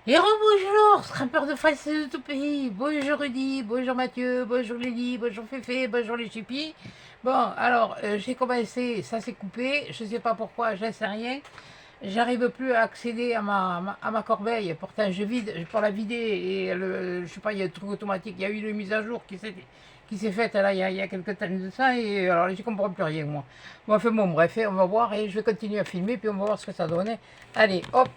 Et rebonjour, scrappeur de face de tout pays. Bonjour Rudy, bonjour Mathieu, bonjour Lily, bonjour Féfé, bonjour les chippies. Bon, alors, j'ai commencé, ça s'est coupé, je sais pas pourquoi, je sais rien. J'arrive plus à accéder à ma corbeille. Pourtant, je vide pour la vider et je sais pas, il y a un truc automatique. Il y a eu une mise à jour qui s'est faite là il y a quelques temps de ça et alors je comprends plus rien moi. Bon, enfin bon, bref, on va voir et je vais continuer à filmer puis on va voir ce que ça donne. Allez, hop,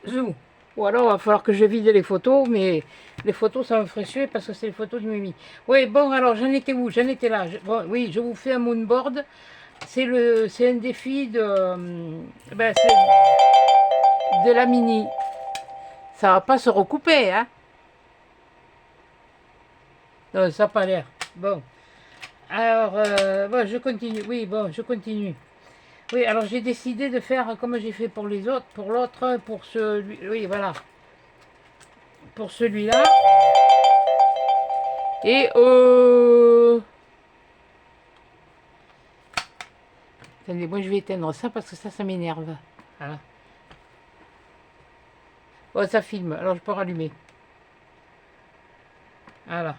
zoom. Ou alors, il va falloir que je vide les photos, mais les photos, ça me ferait suer parce que c'est les photos de Mimi. Oui, bon, alors, j'en étais où? J'en étais là. Bon, oui, je vous fais un moonboard. C'est un défi ben, de la mini. Ça va pas se recouper, hein? Non, ça n'a pas l'air. Bon. Alors, bon, je continue. Oui, bon, je continue. Oui, alors j'ai décidé de faire comme j'ai fait pour les autres, pour l'autre, pour celui. Oui, voilà. Pour celui-là. Et attendez, moi je vais éteindre ça parce que ça m'énerve. Voilà. Oh, ça filme, alors je peux rallumer. Voilà.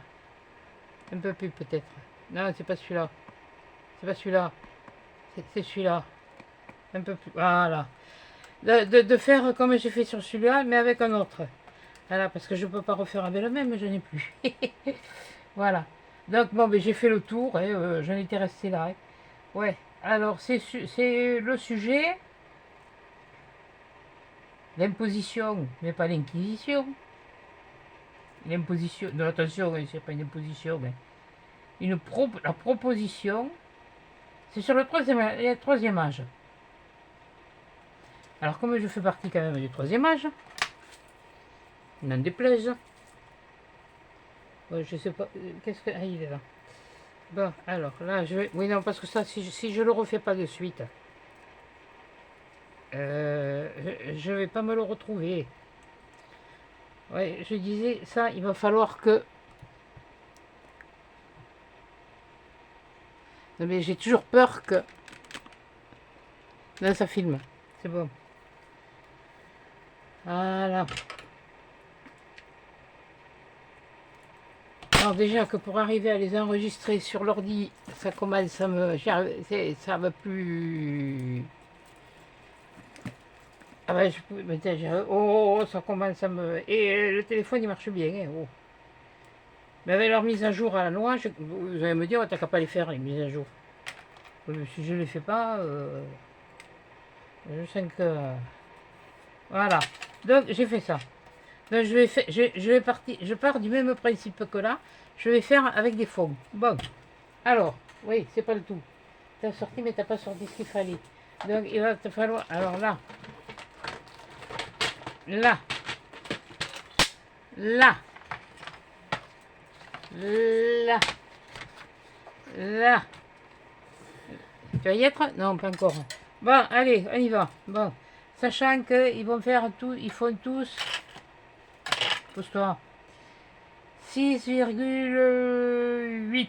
Un peu plus peut-être. Non, c'est pas celui-là. C'est pas celui-là. C'est celui-là. Un peu plus. Voilà. De faire comme j'ai fait sur celui-là, mais avec un autre. Voilà, parce que je peux pas refaire avec le même, je n'ai plus. Voilà. Donc bon, ben, j'ai fait le tour et j'en étais resté là. Hein. Ouais. Alors c'est le sujet, l'imposition, mais pas l'inquisition. L'imposition. Non, attention, hein, c'est pas une imposition. Mais la proposition, c'est sur le troisième âge. Alors, comme je fais partie quand même du troisième âge, n'en déplaise. Ouais, je sais pas. Qu'est-ce que. Ah, il est là. Bon, alors là, je vais. Oui, non, parce que ça, si je le refais pas de suite, je vais pas me le retrouver. Ouais, je disais, ça, il va falloir que. Non, mais j'ai toujours peur que. Là, ça filme. C'est bon. Voilà. Alors déjà que pour arriver à les enregistrer sur l'ordi, ça commence à me... Ça va plus... Ah ben, ça commence à me... Et le téléphone, il marche bien. Hein, oh. Mais avec leur mise à jour à la noix, vous allez me dire, t'as qu'à pas les faire, les mises à jour. Si je ne les fais pas, je sens que... Voilà. Donc, j'ai fait ça. Donc, je pars du même principe que là. Je vais faire avec des fonds. Bon. Alors, oui, c'est pas le tout. T'as sorti, mais t'as pas sorti ce qu'il fallait. Donc, il va te falloir... Alors là, là, là, là, là. Tu vas y être? Non, pas encore. Bon, allez, on y va. Bon, sachant qu'ils vont faire tout, ils font tous... Pousse-toi. 6,8.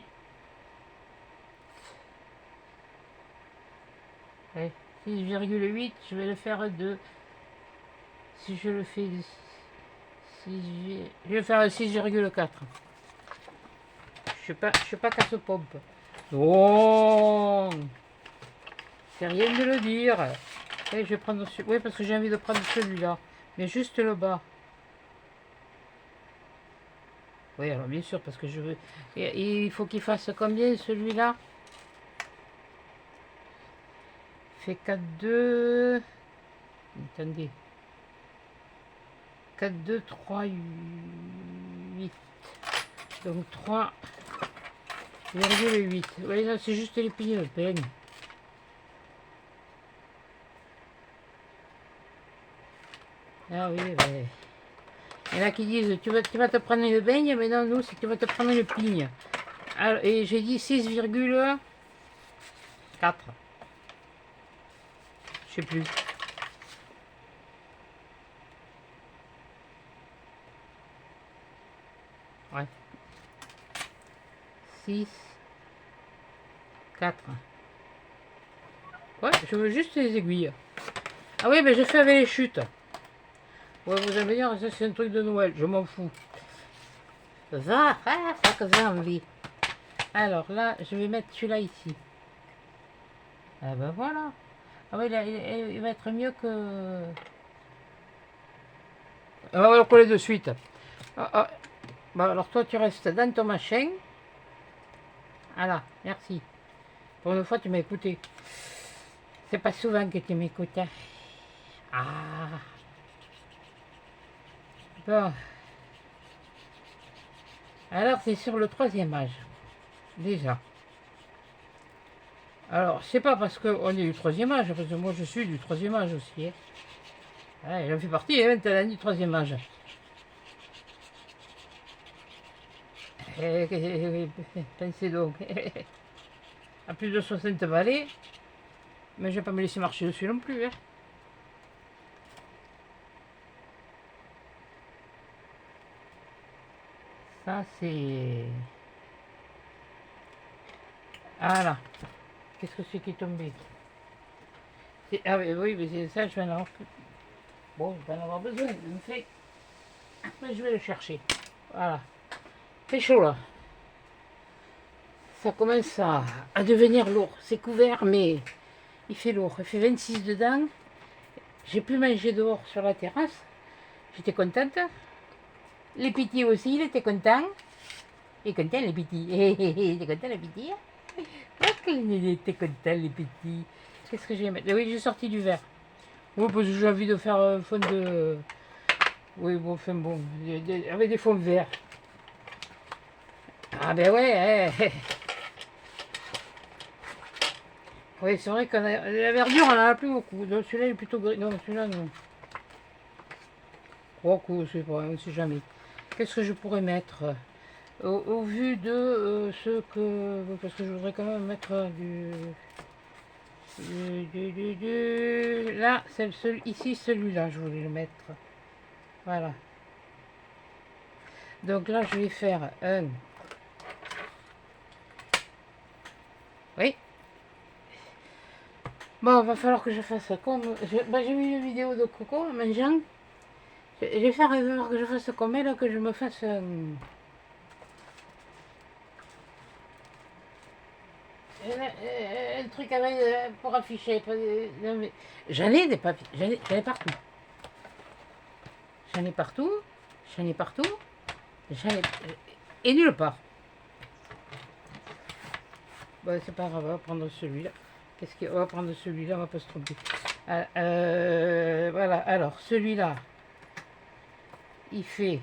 6,8, je vais le faire de... Si je le fais... Je vais faire 6,4. Je suis pas casse-pompe. Non, c'est rien de le dire. Et je vais prendre oui, parce que j'ai envie de prendre celui-là. Mais juste le bas. Oui, alors bien sûr, parce que je veux... Et il faut qu'il fasse combien celui-là? Il fait 4,2... Attendez. 4,2, 3, 8. Donc 3,8. Oui, là, c'est juste les pieds, le peigne. Ah oui, ben... Il y en a qui disent, tu vas te prendre une baigne, mais non, nous, c'est que tu vas te prendre une pigne. Alors, et j'ai dit 6,4. Je sais plus. Ouais. 6, 4. Ouais, je veux juste les aiguilles. Ah oui, mais je fais avec les chutes. Ouais, vous allez dire, ça c'est un truc de Noël, je m'en fous. Va, pas que j'ai envie. Alors là, je vais mettre celui-là ici. Ah ben voilà. Ah oui, il va être mieux que... On va le coller de suite. Ah, ah. Bon, alors toi, tu restes dans ton machin. Voilà, merci. Pour une fois, tu m'as écouté. C'est pas souvent que tu m'écoutes. Hein. Ah. Bon. Alors, c'est sur le troisième âge. Déjà. Alors, c'est pas parce qu'on est du troisième âge, parce que moi, je suis du troisième âge aussi. Hein. Ouais, j'en fais partie, hein, du troisième âge. Pensez donc. À plus de 60 balais. Mais je vais pas me laisser marcher dessus non plus. Hein. Ça, c'est... Voilà. Qu'est-ce que c'est qui est tombé? Ah oui, mais c'est ça, je vais en avoir... Bon, je vais en avoir besoin. Mais je vais le chercher. Voilà. C'est chaud, là. Ça commence à devenir lourd. C'est couvert, mais il fait lourd. Il fait 26 dedans. J'ai pu manger dehors sur la terrasse. J'étais contente. Les petits aussi, il était content. Il est content, les petits. Il était content, les petits. Il était content, les petits. Qu'est-ce que j'ai mettre? Oui, j'ai sorti du verre. Oui, parce que j'ai envie de faire un fond de... Oui, bon, enfin bon. Avec des fonds verts. Ah ben ouais. Oui, c'est vrai que la verdure, on en a plus beaucoup. Donc celui-là, il est plutôt gris. Non, celui-là, non. Oh, cool, je sais pas, on ne sait jamais. Qu'est-ce que je pourrais mettre au vu de ce que... Parce que je voudrais quand même mettre Là, ici, celui-là, je voulais le mettre. Voilà. Donc là, je vais faire un... Oui. Bon, il va falloir que je fasse comme... j'ai vu une vidéo de Coco en mangeant. Je vais faire que je fasse comme elle, que je me fasse un truc avec, pour afficher. J'en ai des papiers, j'en ai partout. J'en ai partout, j'en ai partout, j'en ai... Et nulle part. Bon, c'est pas grave, on va prendre celui-là. On va prendre celui-là, on va pas se tromper. Voilà, alors celui-là, il fait...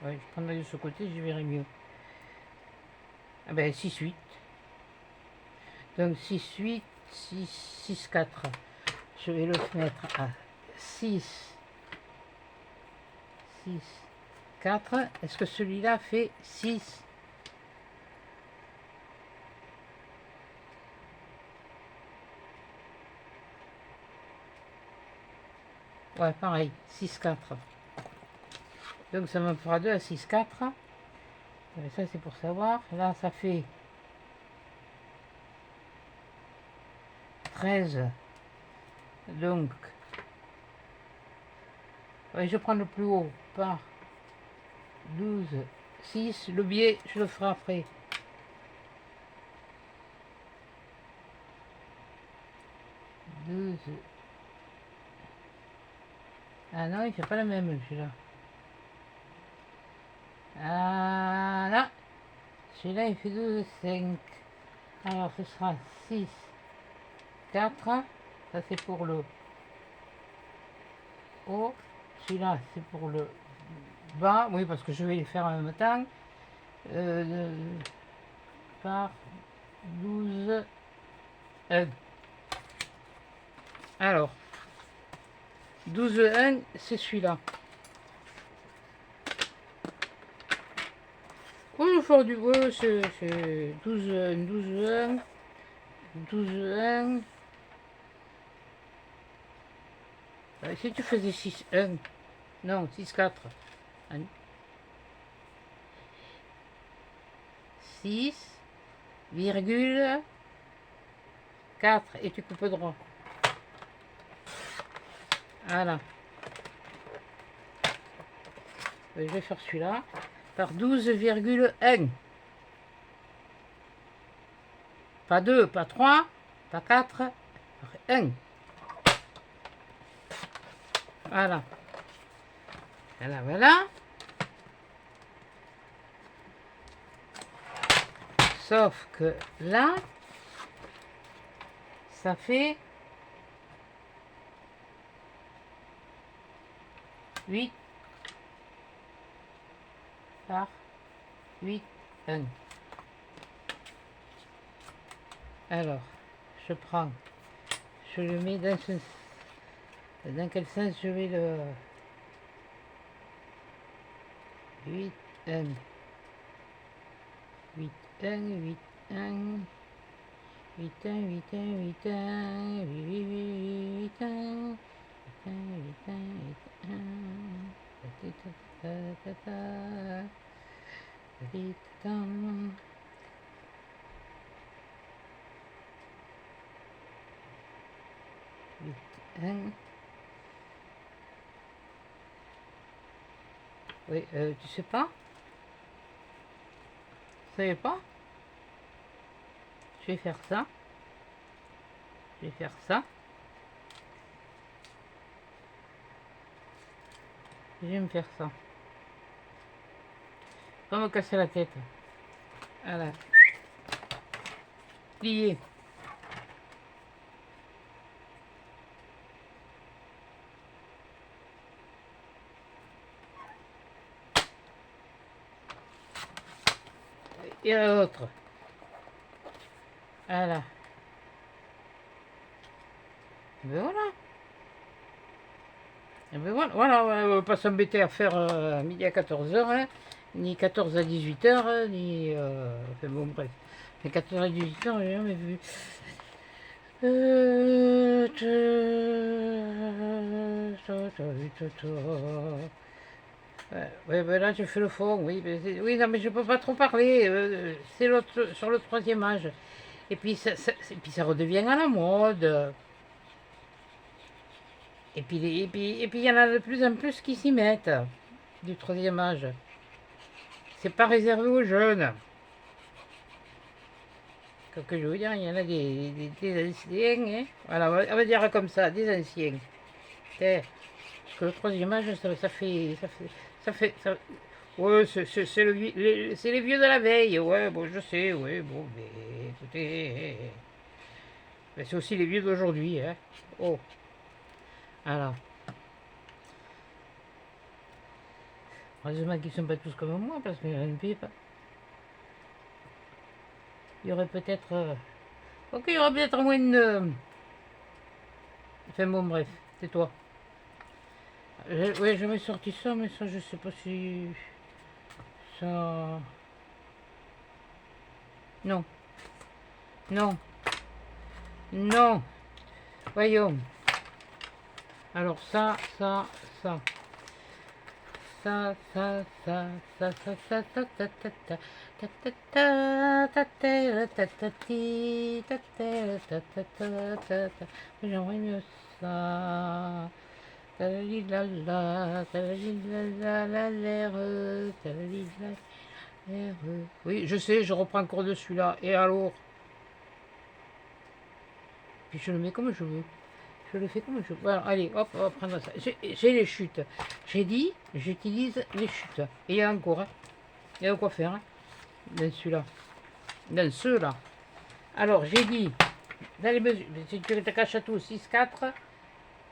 Ouais, je prendrai de ce côté, je verrai mieux. Ah ben 6-8. Donc 6-8, 6-4. Je vais le mettre à 6, 6, 4. Est-ce que celui-là fait 6? Ouais, pareil, 6, 4. Donc ça me fera 2 à 6, 4. Et ça c'est pour savoir. Là ça fait 13. Donc, ouais, je prends le plus haut par 12, 6. Le biais, je le ferai après. Ah non, il fait pas la même celui-là. Ah là, celui-là il fait 12, 5. Alors ce sera 6, 4. Ça c'est pour le haut. Celui-là c'est pour le bas. Oui, parce que je vais les faire en même temps. Par 12. Alors, 12, 1, c'est celui-là. Oui, le fort du bois, c'est 12, 1, 12, 1, 12, 1. Si tu faisais 6, 1, non, 6, 4. 6,4 et tu coupes droit. Voilà. Je vais faire celui-là par 12,1. Pas 2, pas 3, pas 4, par 1. Voilà. Voilà, voilà. Sauf que là, ça fait 8 par 8, 1. Alors, je prends, je le mets dans ce... Dans quel sens je vais le... 8, 1. 8, 1, 8, 1. 8, 1, 8, 1, 8, 1. 8, 1. 8, 1, 8, 1. 8, 1. 8, 1. Oui, tu sais pas? Vous savez pas? Je vais faire ça. Je vais faire ça. Je vais me faire ça. Pas me casser la tête. Voilà. Plier. Et l'autre. Voilà. Ben voilà. Et ben voilà, voilà, on va pas s'embêter à faire midi à 14h, hein, ni 14 à 18h, ni... enfin bon, bref. Mais 14 à 18h, j'ai jamais vu. Ouais, ben là, je fais le fond, oui. Oui, non, mais je peux pas trop parler. C'est l'autre, sur le troisième âge. Et puis ça redevient à la mode. Et puis il y en a de plus en plus qui s'y mettent, du troisième âge. C'est pas réservé aux jeunes. Comme que je veux dire, il y en a des anciens, hein. Voilà, on va dire comme ça, des anciens. Parce que le troisième âge, ouais, c'est les vieux de la veille, ouais, bon, je sais, ouais, bon, mais écoutez, mais c'est aussi les vieux d'aujourd'hui, hein. Oh, alors. Heureusement qu'ils ne sont pas tous comme moi, parce que je ne puis pas. Il y aurait peut-être... Ok, il y aura peut-être moins de... Enfin bon, bref, c'est toi. Ouais, j'avais sorti ça, mais ça, je sais pas si... Ça... Non. Non. Non. Voyons. Alors ça, ça, ça. Ça, ça, ça, ça, ça, ça, ta, ta, ta, ta, ta, ta, ta, ta, ta, ta, ta, ti, ta, ta, ta, ta, ta, ta, ta. J'aimerais mieux ça. Talalilala, talalilala, la l'air, talalila, l'air. Oui, je sais, je reprends encore de celui-là. Et alors? Puis je le mets comme je veux. Je le fais comme je veux. Voilà, allez, hop, on va prendre ça. J'ai les chutes. J'ai dit, j'utilise les chutes. Et il y a encore, hein. Il y a de quoi faire, hein, dans celui-là. Dans ceux-là. Alors, j'ai dit, dans les mesures, si tu te caches à tout, 6, 4,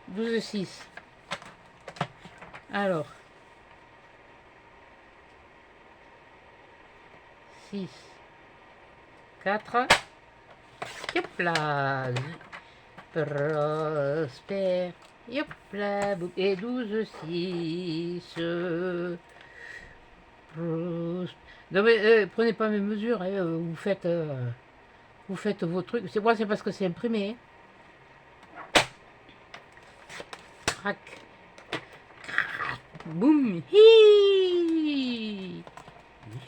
12, 6. Alors, 6, 4, hop là, prospère, hop là, et 12, 6, non mais prenez pas mes mesures, hein, vous faites vos trucs, c'est moi, c'est parce que c'est imprimé, hein. Crac, crac, boum, hi,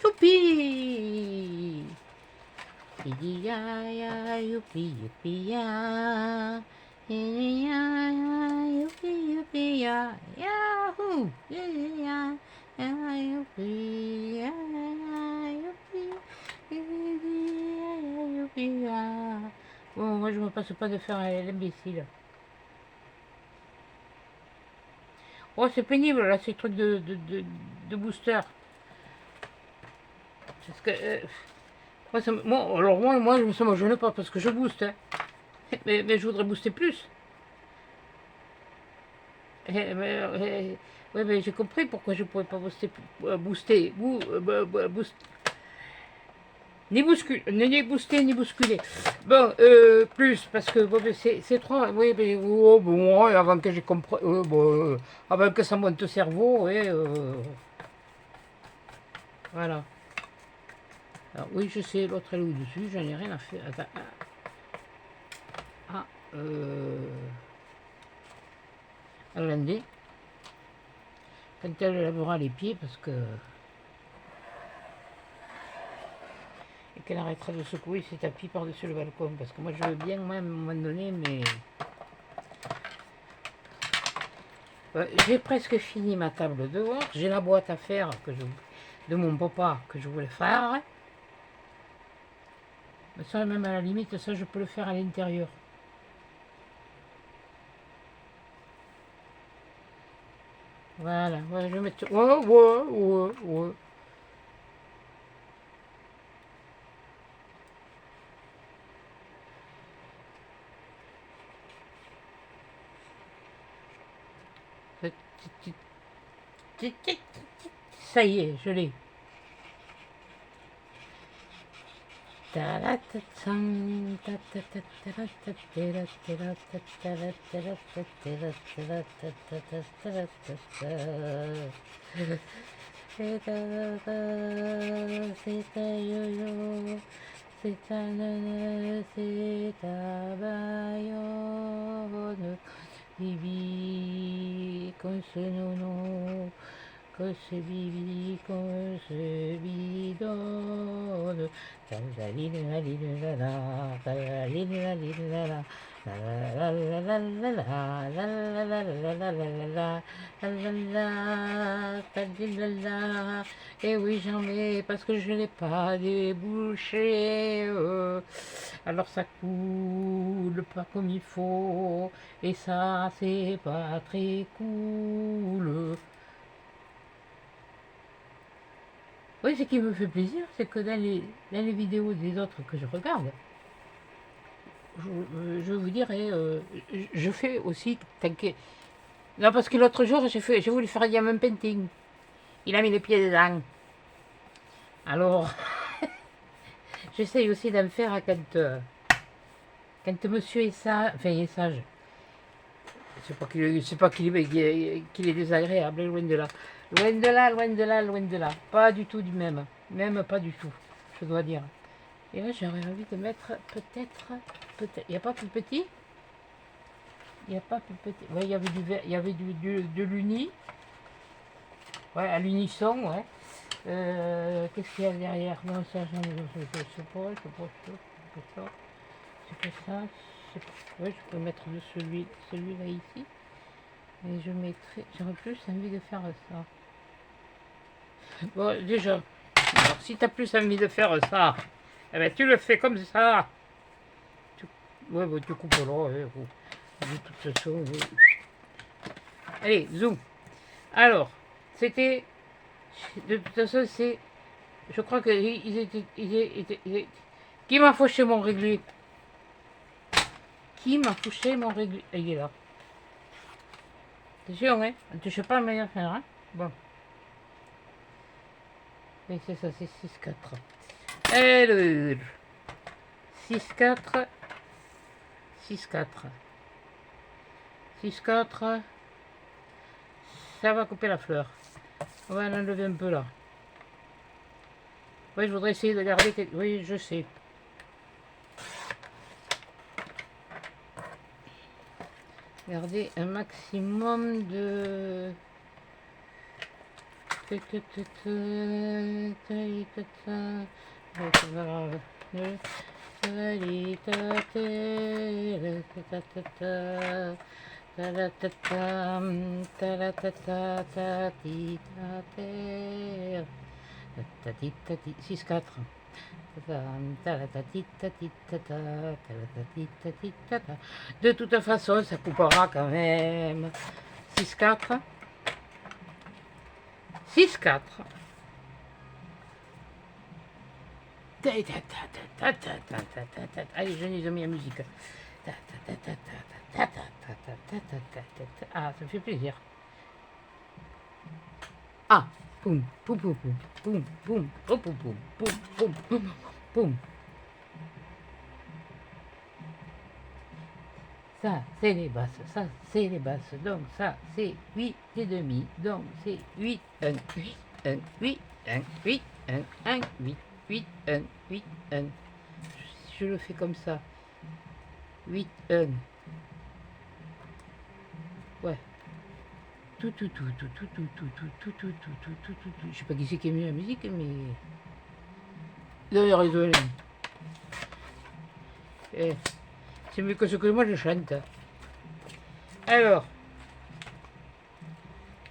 youpi. Ya ya youpi youpi ya, ya ya youpi youpi Yahoo! Yeah, youpi, youpi, bon, moi je me passe pas de faire l'imbécile. Oh, c'est pénible là, ces trucs de booster. Parce que. Moi, ça me gêne pas parce que je booste. Hein. Mais je voudrais booster plus. Ouais, mais j'ai compris pourquoi je ne pourrais pas booster. Ni booster, ni bousculer. Bon, plus, parce que bon, c'est trop. Oui, mais oh, bon, ouais, avant que j'ai compris. Bon, avant que ça monte au cerveau, ouais, voilà. Alors, oui, je sais, l'autre elle est au-dessus, j'en ai rien à faire. Attends. Ah, elle lundi. Quand elle lavera les pieds, parce que. Et qu'elle arrêtera de secouer ses tapis par-dessus le balcon. Parce que moi, je veux bien, moi, à un moment donné, mais. J'ai presque fini ma table dehors. J'ai la boîte à faire de mon papa que je voulais faire. Mais ça, même à la limite, ça, je peux le faire à l'intérieur. Voilà, ouais, je vais mettre. Ouais. Ça y est, je l'ai. C'est un yo-yo, c'est un nene, c'est un bayonne. Bibi, comme ce nono, que ce bibi, comme ce bidonne. Et oui, j'en ai parce que je n'ai pas débouché. Alors ça coule pas comme il faut. Et ça, c'est pas très cool. Oui, ce qui me fait plaisir, c'est que dans les vidéos des autres que je regarde, je vous dirais, je fais aussi, t'inquiète. Non, parce que l'autre jour, j'ai voulu faire un diamant painting. Il a mis les pieds dedans. Alors, j'essaye aussi d'en faire quand monsieur est sage, enfin, il est sage. C'est pas qu'il est désagréable, loin de là. Loin de là. Pas du tout du même. Même pas du tout, je dois dire. Et là, j'aurais envie de mettre peut-être. Il n'y a pas plus petit. Il n'y a pas plus petit. Ouais, il y avait il y avait de l'uni. Ouais, à l'unisson, ouais. Qu'est-ce qu'il y a derrière? Non, ça, je sais pas. C'est pas ça. Ouais, je peux mettre de celui-là ici. Et je mettrai. J'aurais plus envie de faire ça. Bon, déjà, alors, si tu as plus envie de faire ça, eh ben, tu le fais comme ça. Ouais, bah, tu coupes là. Ouais, de toute façon. Allez, zoom. Alors, c'était. De toute façon, c'est. Je crois que ils étaient. Qui m'a fauché mon réglé? Qui m'a fauché mon réglé? Il est là. Attention, hein? Ne touche pas à ma meilleure fin, hein? Bon. Et c'est ça, c'est 6-4. Alors. 6-4. 6-4. 6-4. Ça va couper la fleur. On va l'enlever un peu là. Oui, je voudrais essayer de garder. Oui, je sais. Garder un maximum de. Ta-la-ta-tam, ta-la-ta-ta-ta-ti-ta-ter. Ta-ti-ta-ti, 6-4. Ta-la-ta-ti-ta-ti-ta-ta, ta-la-ta-ti-ta-ti-ta-ta. De toute façon, ça coupera quand même. 6-4. 6-4. Allez, je n'ai mis la musique. Ah, ça me fait plaisir. Ah, boum, boum, boum, boum, boum, boum, boum, boum, boum, boum, boum, boum. Ça, c'est les basses, ça, c'est les basses. Donc, ça, c'est 8 et demi. Donc, c'est 8, 1, 8, 1, 8, 1, 8, 1, 1, 8, 8, 1, 8, 1. Je le fais comme ça. 8, 1. Ouais. Tout. Je sais pas qui c'est qui a mis la musique, mais. D'ailleurs, désolé. C'est mieux que ce que moi je chante. Alors.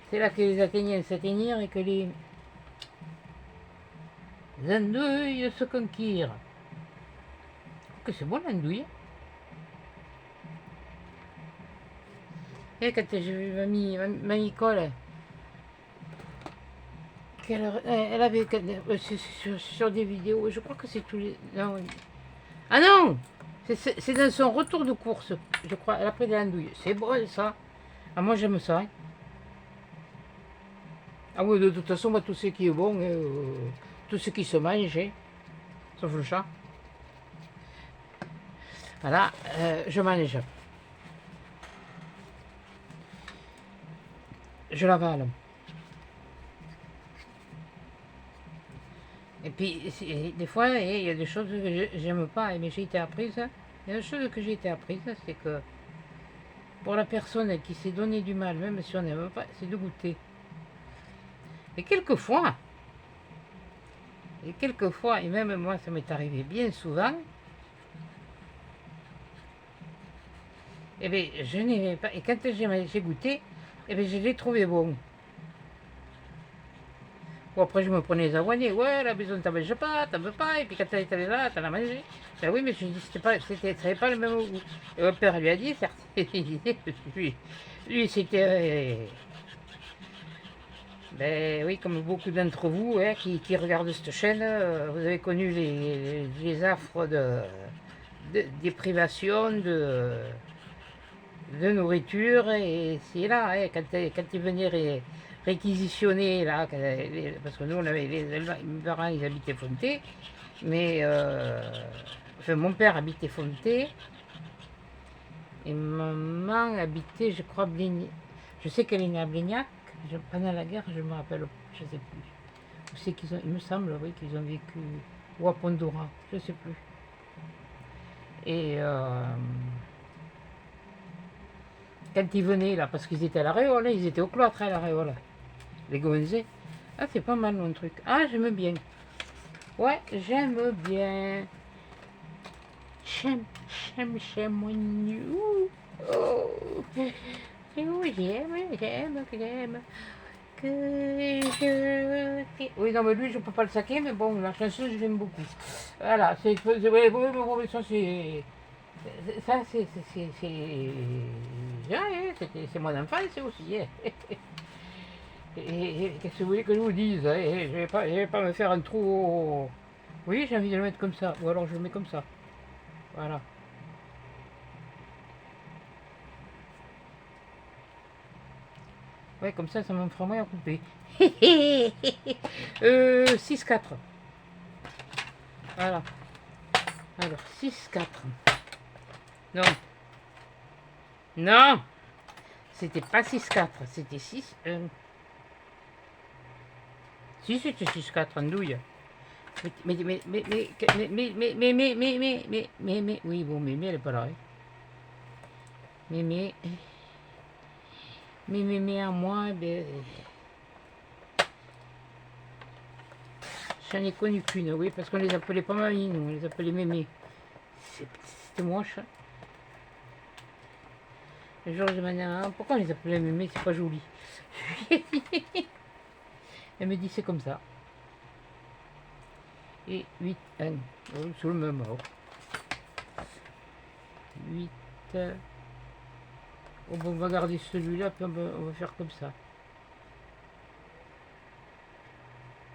C'est là que les Athéniens s'atteignirent et que les andouilles se conquirent. Que c'est bon l'andouille. Et quand j'ai vu mamie Cole, elle avait sur des vidéos, je crois que c'est tous les. Non, ah non, c'est dans son retour de course, je crois, elle a pris des andouilles. C'est bon ça. Ah, moi j'aime ça. Hein. Ah oui, de toute façon, moi tout ce qui est bon, tout ce qui se mange, hein, sauf le chat. Voilà, je mange. Je l'avale. Et puis, des fois, il y a des choses que j'aime pas, mais j'ai été apprise. Il y a des choses que j'ai été apprise, c'est que pour la personne qui s'est donné du mal, même si on n'aime pas, c'est de goûter. Et quelquefois, et même moi, ça m'est arrivé bien souvent, et bien, je n'aimais pas. Et quand j'ai goûté, et bien, je l'ai trouvé bon. Bon, après, je me prenais les avoinés. Ouais, la maison, t'en manges pas, t'en veux pas. Et puis quand elle était là, t'en as mangé. Ben oui, mais je dis, ça n'avait pas le même goût. Et mon père lui a dit, certes, lui c'était. Ben oui, comme beaucoup d'entre vous hein, qui regardent cette chaîne, vous avez connu les affres des privations de nourriture. Et c'est là, hein, quand ils venaient réquisitionner, là, parce que nous, on avait mes parents, ils habitaient Fonté, mais enfin, mon père habitait Fonté, et maman habitait, je crois, Blignac. Je sais qu'elle est née à Blignac, pendant la guerre, je me rappelle, je sais plus. Je sais qu'ils ont, il me semble, oui, qu'ils ont vécu, ou à Pondora, je sais plus. Et quand ils venaient, là, parce qu'ils étaient à la Réole, ils étaient au cloître à la Réole. Les gonzés. Ah, c'est pas mal mon truc. Ah, j'aime bien. Ouais, j'aime bien. J'aime mon nous. Oh, j'aime. Que je... Oui, non, mais lui, je peux pas le saquer, mais bon, la chanson, je l'aime beaucoup. Voilà, c'est... Ouais, ça, c'est... Ça, c'est mon enfance aussi. Hein. Et qu'est-ce que vous voulez que je vous dise hein, je vais pas me faire un trou. Oui, j'ai envie de le mettre comme ça. Ou alors je le mets comme ça. Voilà. Ouais, comme ça m'en fera moins à couper. 6-4. Voilà. Alors, 6-4. Non. Non. C'était pas 6-4. C'était 6-1. Si, c'était 6-4, andouille. Mais, oui, bon, mais, elle est pas là. Mais, à moi, ben. J'en ai connu qu'une, oui, parce qu'on les appelait pas mamie, nous, on les appelait mémé. C'était moche. Georges Manin, pourquoi on les appelait mémé, c'est pas joli. Elle me dit c'est comme ça. Et 8, 1, sur le même ordre. 8. Oh, bon, on va garder celui-là, puis on va faire comme ça.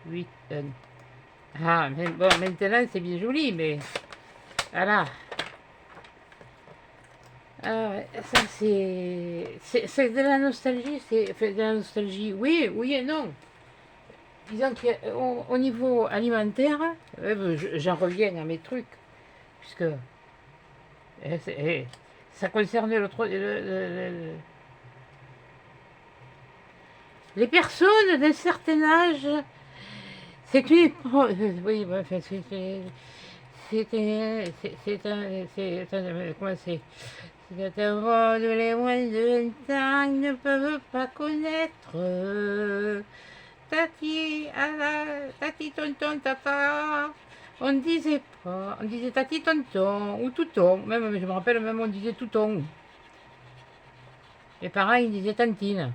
8, 1. Ah, mais bon, maintenant c'est bien joli, mais voilà. Ah, ça c'est de la nostalgie, c'est de la nostalgie. Oui, oui et non. Disons qu'au niveau alimentaire, j'en reviens à mes trucs, puisque ça concerne les personnes d'un certain âge. C'est une oui, enfin, comment c'est un monde où les moins de 20 ans ne peuvent pas connaître. Tati, tati, tonton, tata. On disait pas, on disait tati, tonton, ou touton. Même, je me rappelle, même on disait touton. Les parents, ils disaient tantine.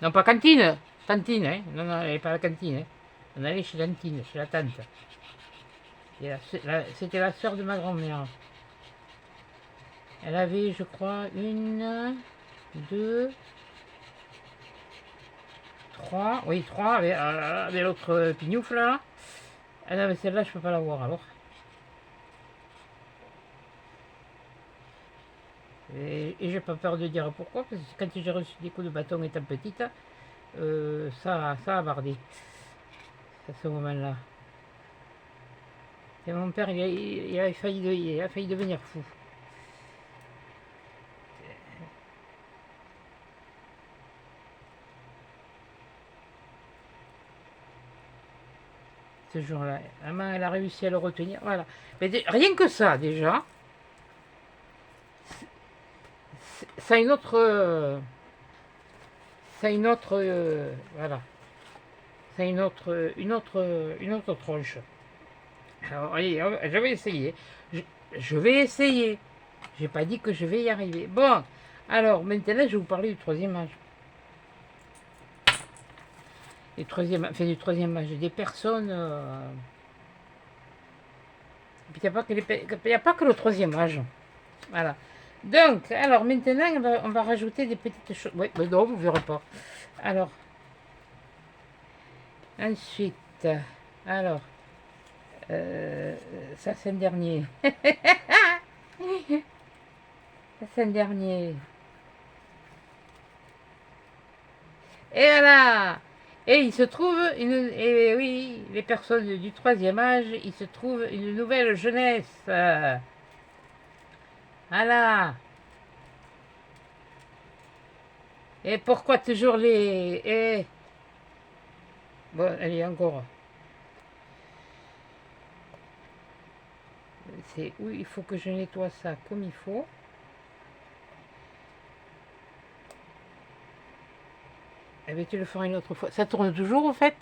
Non, pas cantine, tantine, hein. Non, non, elle n'allait pas à la cantine, hein. On allait chez Tantine, chez la tante. C'était la sœur de ma grand-mère. Elle avait, je crois, 1, 2, 3. Oui, 3, avec l'autre pignoufle là. Ah non, mais celle-là, je peux pas la voir alors. Et j'ai pas peur de dire pourquoi, parce que quand j'ai reçu des coups de bâton étant petite, ça a bardé à ce moment-là. Et mon père, il a failli devenir fou. Ce jour-là, maman, elle a réussi à le retenir. Voilà. Mais rien que ça, déjà, ça a une autre. Ça a une autre. Voilà. Ça a une autre tronche. Alors, allez, je vais essayer. Je vais essayer. J'ai pas dit que je vais y arriver. Bon, alors maintenant, je vais vous parler du troisième âge. Du troisième âge, des personnes. Il n'y a pas que le troisième âge. Voilà. Donc, alors maintenant, on va rajouter des petites choses. Oui, mais non, vous ne verrez pas. Alors, ensuite, alors, ça c'est le dernier. Ça c'est le dernier. Et voilà. Et il se trouve, et oui, les personnes du troisième âge, il se trouve une nouvelle jeunesse. Voilà. Et pourquoi toujours les... Bon, allez, encore. C'est où il faut que je nettoie ça comme il faut. Eh bien, tu le feras une autre fois. Ça tourne toujours, en fait?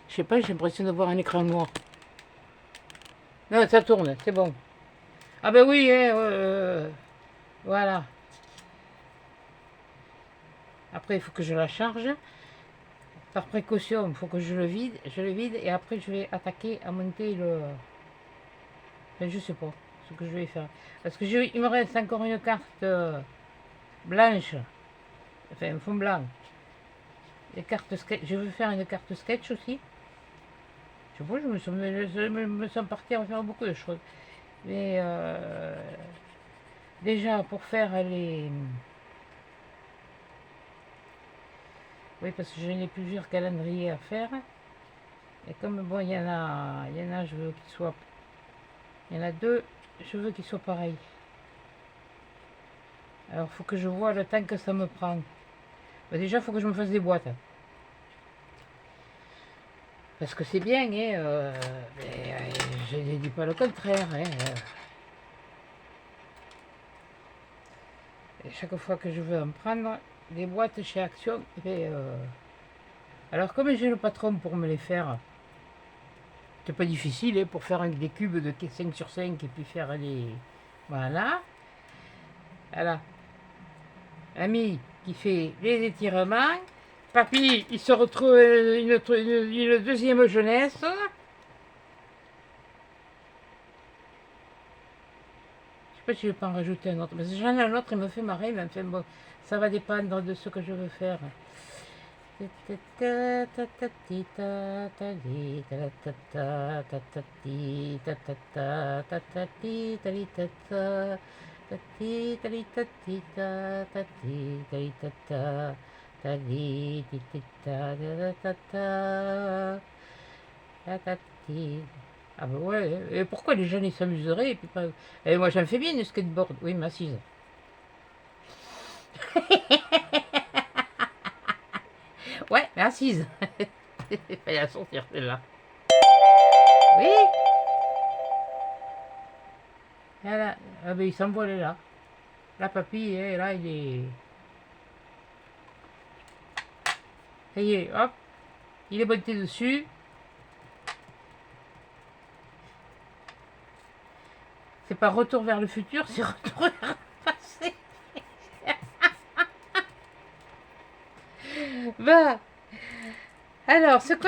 Je sais pas, j'ai l'impression d'avoir un écran noir. Non, ça tourne, c'est bon. Ah ben oui, voilà. Après, il faut que je la charge. Par précaution, il faut que je le vide, et après je vais attaquer à monter le... Enfin, je sais pas ce que je vais faire. Parce que il me reste encore une carte blanche. Enfin, un fond blanc. Les cartes sketch. Je veux faire une carte sketch aussi. Je sais pas, je me sens parti à faire beaucoup de choses. Mais déjà, pour faire les... Oui, parce que j'en ai plusieurs calendriers à faire. Et comme bon, il y en a, je veux qu'ils soient... Il y en a 2, je veux qu'ils soient pareils. Alors, il faut que je vois le temps que ça me prend. Bah, déjà, il faut que je me fasse des boîtes. Parce que c'est bien, hein, mais, je ne dis pas le contraire. Hein, Et chaque fois que je veux en prendre, des boîtes chez Action, alors comme j'ai le patron pour me les faire, c'est pas difficile, hein, pour faire des cubes de 5 sur 5 et puis faire Voilà. Voilà. Ami qui fait les étirements. Papy, il se retrouve une deuxième jeunesse. Je sais pas si je peux en rajouter un autre. Parce que j'en ai un autre, il me fait marrer, mais enfin bon, ça va dépendre de ce que je veux faire. Ah bah ouais, et pourquoi les jeunes ils s'amuseraient et puis pas... Et moi j'en fais bien du skateboard, oui, ma assise. Ouais, mais assise. Il fallait la sortir celle-là. Oui. Voilà. Ah ben il s'envolait là. Là, papy, là, il est... Ça y est, hop. Il est monté dessus. C'est pas retour vers le futur, c'est retour vers le passé. Bah, alors, ce qu'on